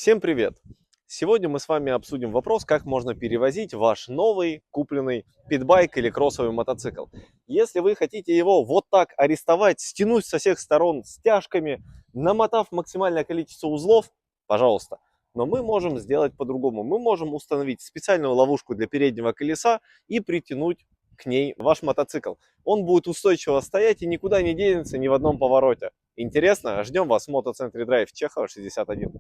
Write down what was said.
Всем привет! Сегодня мы с вами обсудим вопрос, как можно перевозить ваш новый купленный питбайк или кроссовый мотоцикл. Если вы хотите его вот так арестовать, стянуть со всех сторон стяжками, намотав максимальное количество узлов, пожалуйста. Но мы можем сделать по-другому. Мы можем установить специальную ловушку для переднего колеса и притянуть к ней ваш мотоцикл. Он будет устойчиво стоять и никуда не денется ни в одном повороте. Интересно? Ждем вас в мотоцентре Драйв Чехова 61.